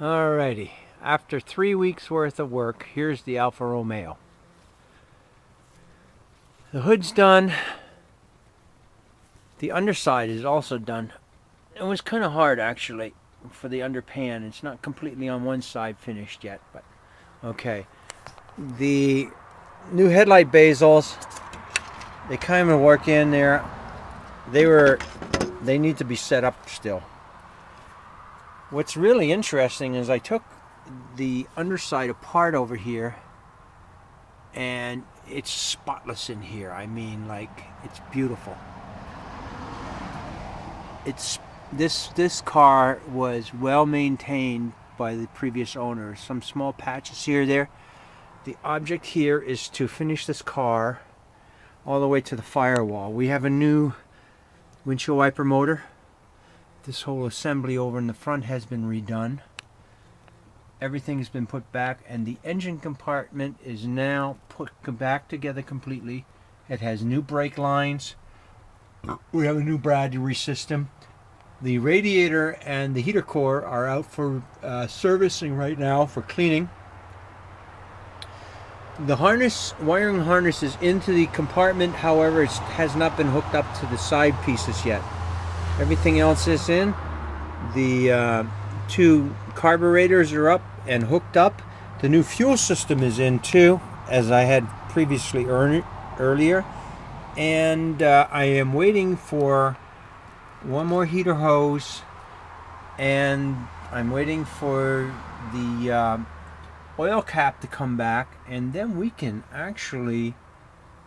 Alrighty, after 3 weeks worth of work, here's the Alfa Romeo. The hood's done. The underside is also done. It was kind of hard actually for the underpan. It's not completely on one side finished yet, but okay. The new headlight bezels, they kind of work in there. They need to be set up still. What's really interesting is I took the underside apart over here and it's spotless in here. I mean, like, it's beautiful. This car was well maintained by the previous owner. Some small patches here or there. The object here is to finish this car all the way to the firewall. We have a new windshield wiper motor. This whole assembly over in the front has been redone. Everything has been put back, and the engine compartment is now put back together completely. It has new brake lines. We have a new Bradbury system. The radiator and the heater core are out for servicing right now, for cleaning. The wiring harness is into the compartment, however it has not been hooked up to the side pieces yet. Everything else is in. The two carburetors are up and hooked up. The new fuel system is in too, as I had previously earlier. And I am waiting for one more heater hose, and I'm waiting for the oil cap to come back, and then we can actually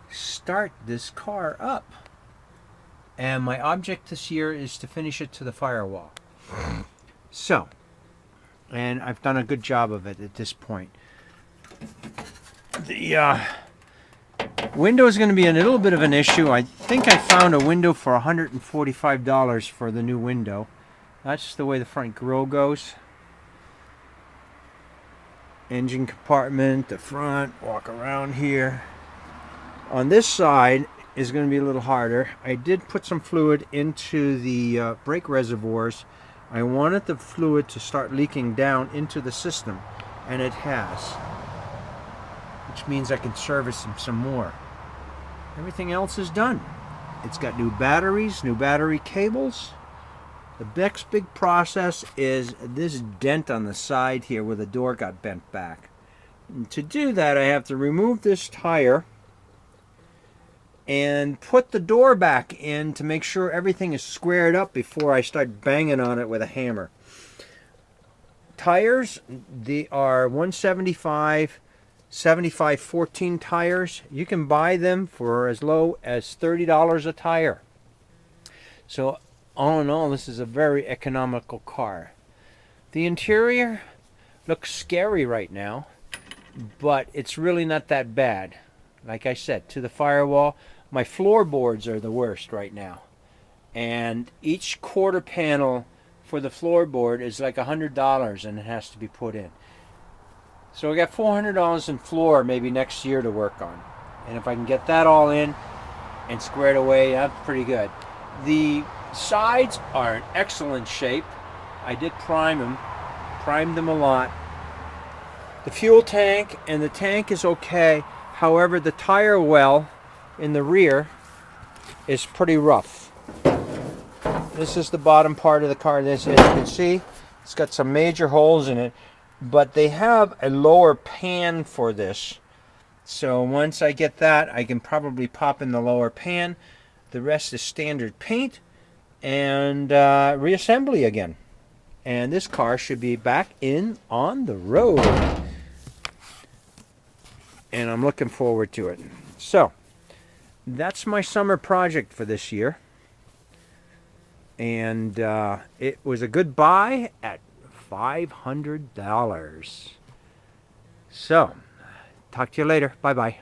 start this car up. And my object this year is to finish it to the firewall. So, and I've done a good job of it at this point. The window is going to be a little bit of an issue. I think I found a window for $145 for the new window. That's the way the front grille goes. Engine compartment, the front, walk around here. On this side is going to be a little harder. I did put some fluid into the brake reservoirs. I wanted the fluid to start leaking down into the system, and it has, which means I can service them some more. Everything else is done. It's got new batteries, new battery cables. The next big process is this dent on the side here where the door got bent back. And to do that, I have to remove this tire and put the door back in to make sure everything is squared up before I start banging on it with a hammer. Tires, they are 175 14 tires. You can buy them for as low as $30 a tire. So all in all, this is a very economical car. The interior looks scary right now, but it's really not that bad. Like I said, to the firewall, my floorboards are the worst right now. And each quarter panel for the floorboard is like $100, and it has to be put in. So I got $400 in floor maybe next year to work on. And if I can get that all in and squared away, that's pretty good. The sides are in excellent shape. I did primed them a lot. The fuel tank and the tank is okay. However, the tire well in the rear is pretty rough. This is the bottom part of the car. This, as you can see, it's got some major holes in it, but they have a lower pan for this. So once I get that, I can probably pop in the lower pan. The rest is standard paint and reassembly again. And this car should be back in on the road. And I'm looking forward to it. So, that's my summer project for this year. And it was a good buy at $500. So, talk to you later. Bye-bye.